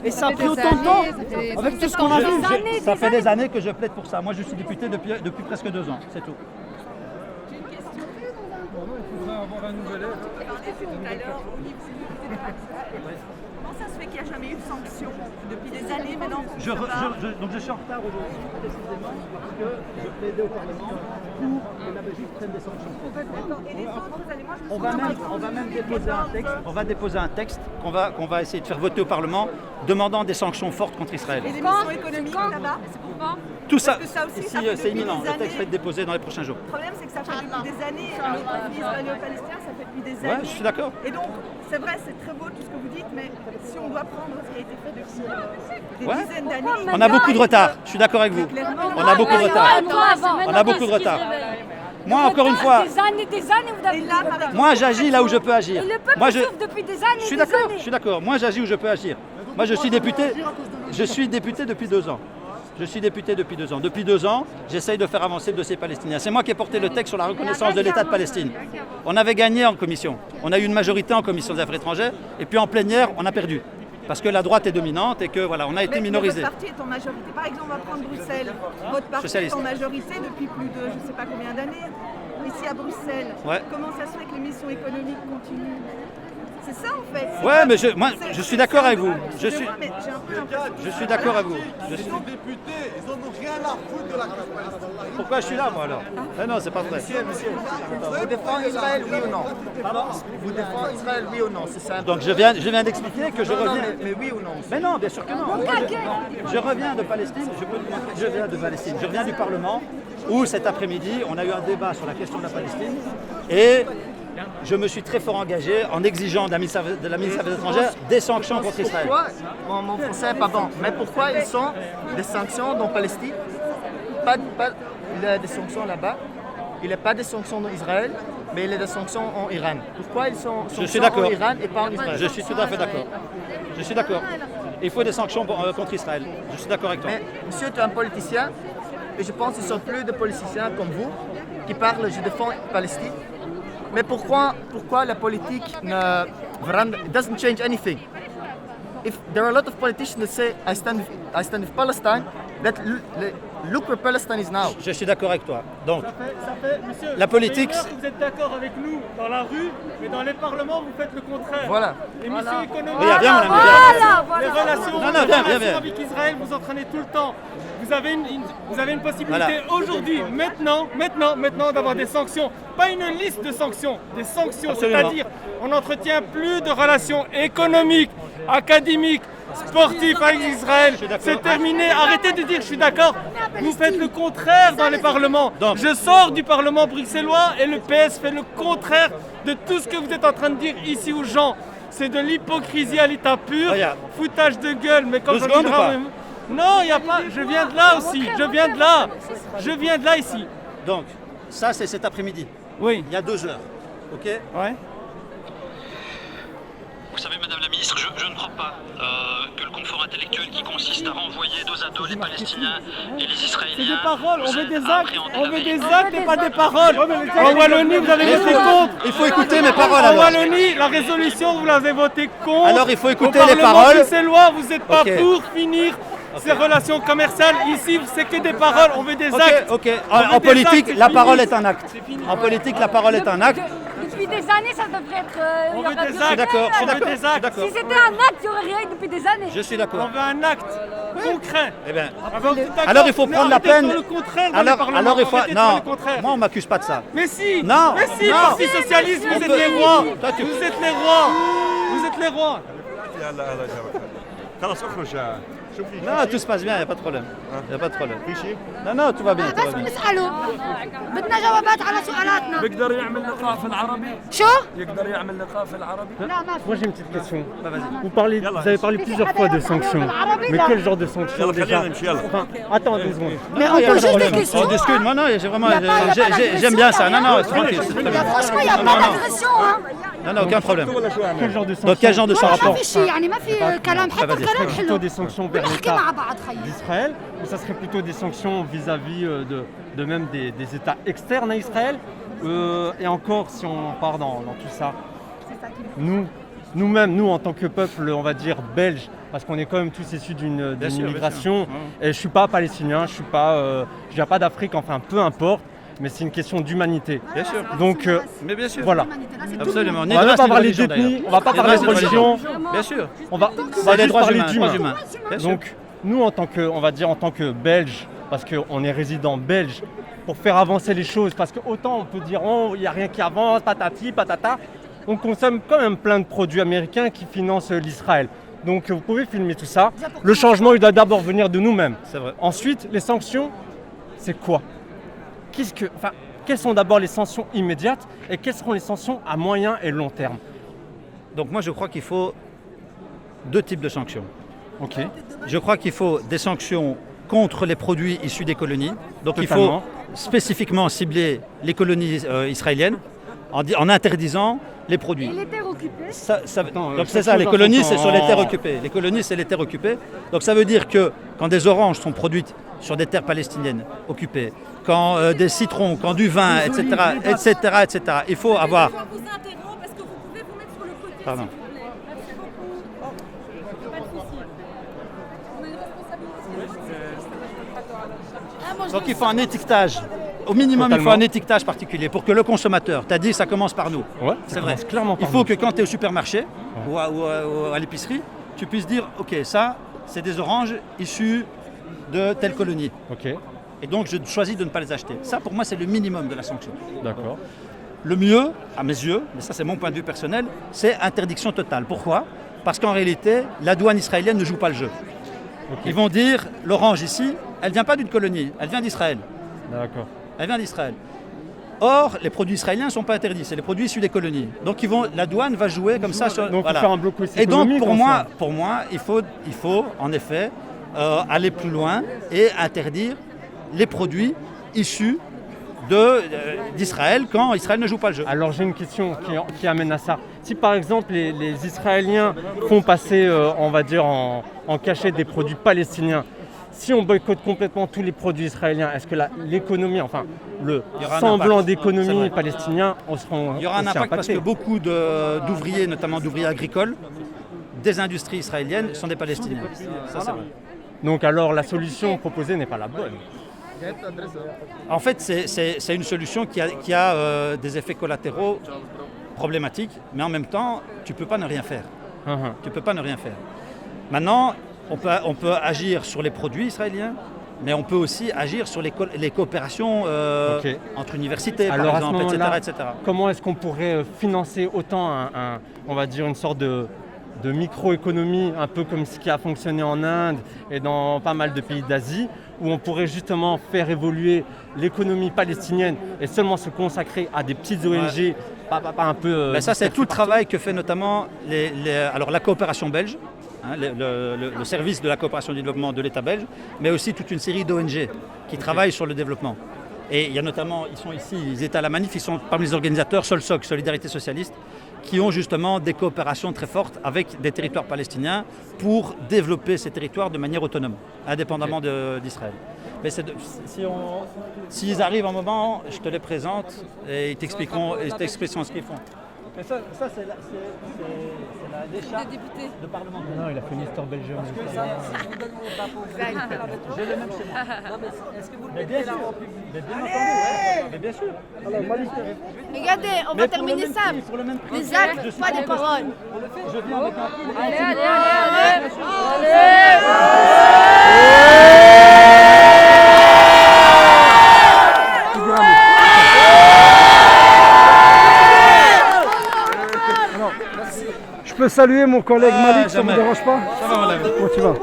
Et ça a pris autant de temps avec tout ce qu'on a vu. Ça fait des années que je plaide pour ça. Moi, je suis député depuis presque 2 ans, c'est tout. Avoir un nouvel aide. Comment ça se fait qu'il n'y a jamais eu de sanctions depuis des années maintenant? Donc je suis en retard aujourd'hui précisément parce que je plaidais au Parlement pour que la Belgique prenne des sanctions. Et les autres, vous allez, moi je me On va même déposer un texte. On va déposer un texte qu'on va essayer de faire voter au Parlement, demandant des sanctions fortes contre Israël. Et les missions économiques là-bas, c'est pourquoi? Tout ça, Parce que ça aussi, ici, ça fait c'est depuis imminent. des Le texte va années. être déposé dans les prochains jours. Le problème, c'est que ça fait depuis des années. Le conflit israélo-palestinien, ça fait depuis des années. Ouais, je suis d'accord. Et donc, c'est vrai, c'est très beau tout ce que vous dites, mais si on doit prendre ce qui a été fait depuis des Ouais. dizaines d'années. On a beaucoup de retard. Je suis d'accord avec vous. On a beaucoup de retard. On a beaucoup de retard. Moi, encore une fois, Des années, vous avez Et là, par exemple, moi, j'agis là où je peux agir. Et le peuple Moi, souffre depuis des années. Je suis des d'accord, années. je suis d'accord. Moi, j'agis où je peux agir. Moi, je suis député depuis 2 ans. Je suis député depuis 2 ans. Depuis 2 ans, j'essaye de faire avancer le dossier palestinien. C'est moi qui ai porté le texte sur la reconnaissance de l'État de Palestine. On avait gagné en commission. On a eu une majorité en commission des affaires étrangères. Et puis en plénière, on a perdu. Parce que la droite est dominante et que voilà, on a été minorisé. Votre parti est en majorité. Par exemple, on va prendre Bruxelles. Votre parti Socialiste. est en majorité depuis plus de je ne sais pas combien d'années. Ici à Bruxelles. Ouais. Comment ça se fait que les missions économiques continuent? C'est ça en fait. C'est Ouais, comme- mais c'est- je suis d'accord avec vous. Je suis, Excusez-moi, mais j'ai un peu l'impression que- je suis d'accord avec vous. Je suis- Les députés, ils en ont rien à foutre de la cause palestinienne. Pourquoi je suis là, moi alors? Non, c'est pas vrai. Vous défendez Israël, oui ou non? Vous défendez Israël, oui ou non? C'est simple. Donc je viens d'expliquer que je Non, reviens. mais oui ou non? Mais non, bien sûr que non. Je reviens de Palestine, je viens de Palestine, je reviens du Parlement où cet après-midi on a eu un débat sur la question de la Palestine et je me suis très fort engagé en exigeant de la ministre des Affaires étrangères des sanctions contre Israël. Pourquoi, mon français est pas bon, mais pourquoi ils sont des sanctions dans Palestine? Il y a des sanctions là-bas, il n'y a pas des sanctions dans Israël, mais il y a des sanctions en Iran. Pourquoi ils sont Je suis sanctions d'accord. en Iran et pas en Israël? Je suis tout à fait d'accord. Je suis d'accord. Il faut des sanctions contre Israël. Je suis d'accord avec toi. Mais monsieur, tu es un politicien, et je pense qu'ils sont plus de politiciens comme vous qui parlent je défends Palestine. Mais pourquoi la politique ne doesn't change anything? If there are a lot of politicians that say I stand with Palestine, look where Palestine is now. Je suis d'accord avec toi. Donc, Monsieur, la politique, ça fait 1 heure que vous êtes d'accord avec nous dans la rue, mais dans les parlements, vous faites le contraire. Voilà. Les missions économiques, Viens, mon ami, les relations, Non, les viens, relations viens. avec Israël, vous entraînez tout le temps. Vous avez une possibilité Voilà. aujourd'hui, maintenant d'avoir des sanctions. Pas une liste de sanctions, des sanctions. Absolument. C'est-à-dire, on n'entretient plus de relations économiques, académiques, sportives avec Israël. suis d'accord. C'est terminé. Arrêtez de dire je suis d'accord. Vous faites le contraire dans les parlements. Donc- Je sors du Parlement bruxellois et le PS fait le contraire de tout ce que vous êtes en train de dire ici aux gens. C'est de l'hypocrisie à l'état pur, Regarde. foutage de gueule. Mais comme 2 j'en secondes ou dirai- pas Non, il n'y a pas. Je viens de là aussi. Je viens de là. Je viens de là ici. donc, ça c'est cet après-midi, Oui. il y a 2 heures. Ok? Ouais. Vous savez, Madame la Ministre, je ne crois pas que le confort intellectuel qui consiste à renvoyer dos à dos les Palestiniens et les C'est Israéliens... des paroles, on vous veut aide des à actes, appréhender on la veut des vérité. actes et pas des paroles. En Wallonie, vous avez Mais voté faut- contre. il faut écouter mes paroles En alors. Wallonie, la résolution, vous l'avez votée contre. Alors, il faut écouter Au les Parlement paroles. bruxellois, vous n'êtes pas Ok. pour finir ces relations commerciales. Ici, c'est que des paroles, on veut des Ok, actes. ok. On veut En des politique, actes, la c'est parole fini. est un acte. En politique, la parole est un acte. Depuis des années, ça devrait être. On il y veut aurait des dû- Je suis d'accord, je suis On veut d'accord. des je suis actes. d'accord. Si c'était un acte, il n'y aurait rien eu depuis des années. Je suis On d'accord. veut un acte concret. Eh bien, Alors il faut prendre la peine. Le contraire dans les parlements. Alors il faut. Arrêtez de faire Non, le contraire. moi on m'accuse pas de ça. Mais si Non, Mais si, non. Parti Socialiste, On vous êtes peut- les rois. Toi, tu- Vous êtes les rois. Vous êtes les rois. يلا يلا جابك خلاص اخرج شوف لي Non, tout se passe bien, il n'y a pas de problème. Il n'y a pas de problème. Non, non, tout va bien. Tout va بس bien. بنسأله بدنا جوابات على سؤالاتنا. بيقدر يعمل لقاء في العربي؟ شو؟ يقدر يعمل لقاء في العربي؟ لا ما في. Moi j'ai une petite question. Bah, vas-y. Vous avez parlé plusieurs fois de sanctions. Mais quel genre de sanctions يلا déjà خلينا نمشي يلا Enfin, attends 2 secondes. Mais Non, on il y a pose pas de juste des problème. questions. On discute. Moi, non, j'ai vraiment. Il y a pas d'agression, J'aime bien ça. il y a Non, non, rien. c'est tranquille. c'est très bien. Franchement, il n'y a pas d'agression. hein. Non, non, aucun problème. Quel genre de sanctions Donc, quel genre de ما rapport في شيء يعني ما في كلام حتى vas-y. الكلام Plutôt حلو. des sanctions vers بنحكي l'État مع بعض خيي. d'Israël ou ça serait plutôt des sanctions vis-à-vis de même des États externes à Israël Et encore, si on part dans tout ça, nous, nous-mêmes, nous en tant que peuple, on va dire belge, parce qu'on est quand même tous issus d'une immigration, et je ne suis pas palestinien, je viens pas d'Afrique, enfin peu importe, mais c'est une question d'humanité. Bien sûr. Donc, mais bien sûr. voilà. Absolument. On va pas parler d'ethnie, on va pas parler de religion. Bien sûr. On va les juste droits parler humains. d'humain. Bien sûr. Donc, nous, en tant que Belges, parce qu'on est résident belge, pour faire avancer les choses, parce que autant on peut dire, oh, il n'y a rien qui avance, patati, patata, on consomme quand même plein de produits américains qui financent l'Israël. Donc, vous pouvez filmer tout ça. Le changement, il doit d'abord venir de nous-mêmes. C'est vrai. Ensuite, les sanctions, c'est quoi ? Quelles sont d'abord les sanctions immédiates et quelles seront les sanctions à moyen et long terme? Donc moi je crois qu'il faut 2 types de sanctions. Ok. Je crois qu'il faut des sanctions contre les produits issus des colonies. Donc Totalement. il faut spécifiquement cibler les colonies israéliennes en interdisant les produits. Et les terres occupées. Donc c'est ça, les colonies c'est sur les terres occupées. Les colonies c'est les terres occupées. Donc ça veut dire que quand des oranges sont produites sur des terres palestiniennes occupées, quand des citrons, quand du vin, etc., il faut avoir... Je vous interromps parce que vous pouvez vous mettre sur le côté. Pardon. S'il vous plaît. Merci beaucoup. Pas de souci. On a une responsabilité. Donc il faut un étiquetage. Au minimum, il faut Totalement. un étiquetage particulier pour que le consommateur, tu as dit, ça commence par nous. Ouais, C'est vrai. Clairement Il faut que quand tu es au supermarché ou à l'épicerie, tu puisses dire, ok, ça, c'est des oranges issues de telle colonie. Ok, Et donc, je choisis de ne pas les acheter. Ça, pour moi, c'est le minimum de la sanction. d'accord. Le mieux, à mes yeux, mais ça c'est mon point de vue personnel, c'est interdiction totale. Pourquoi ? Parce qu'en réalité, la douane israélienne ne joue pas le jeu. Ok. Ils vont dire, l'orange ici, elle ne vient pas d'une colonie, elle vient d'Israël. D'accord. Elle vient d'Israël. Or, les produits israéliens ne sont pas interdits, c'est les produits issus des colonies. Donc la douane va jouer comme ça sur... Donc, voilà. faut faire un blocus Et donc, économique, pour moi, il faut en effet aller plus loin et interdire les produits issus d'Israël quand Israël ne joue pas le jeu. Alors j'ai une question qui amène à ça. Si par exemple les Israéliens font passer, on va dire en cachette des produits palestiniens, si on boycotte complètement tous les produits israéliens, est-ce que l'économie, enfin le Il y aura un semblant impact. C'est d'économie vrai. palestinien, seront Il y aura un aussi impact parce impactés. que beaucoup d'ouvriers, notamment d'ouvriers agricoles, des industries israéliennes sont des Palestiniens. Ça, c'est vrai. Donc alors la solution proposée n'est pas la bonne. En fait, c'est une solution qui a des effets collatéraux problématiques, mais en même temps, tu ne peux pas ne rien faire. Tu peux pas ne rien faire. Maintenant, on peut agir sur les produits israéliens, mais on peut aussi agir sur les coopérations Ok. entre universités, Alors, par à ce exemple, moment-là, etc. comment est-ce qu'on pourrait financer autant on va dire une sorte de microéconomie, un peu comme ce qui a fonctionné en Inde et dans pas mal de pays d'Asie, où on pourrait justement faire évoluer l'économie palestinienne et seulement se consacrer à des petites ONG, pas un peu... Ben ça, c'est tout le travail que fait notamment alors la coopération belge, hein, le service de la coopération du développement de l'État belge, mais aussi toute une série d'ONG qui travaillent sur le développement. Et il y a notamment, ils sont ici, ils étaient à la manif, ils sont parmi les organisateurs, Solsoc, Solidarité Socialiste, qui ont justement des coopérations très fortes avec des territoires palestiniens pour développer ces territoires de manière autonome, indépendamment d'Israël. Mais s'ils arrivent un moment, je te les présente et ils t'expliqueront ce qu'ils font. Mais ça c'est la décharge de parlement. Non, il a fait une histoire belge. J'ai le même chez moi. Est-ce que vous Mais bien sûr, mais bien sûr. Regardez, on va terminer ça. Des actes, pas des paroles. Je viens avec un coup. Je peux saluer mon collègue Malik, ça ne jamais. vous dérange pas? Ça va, mon ami. Comment tu vas?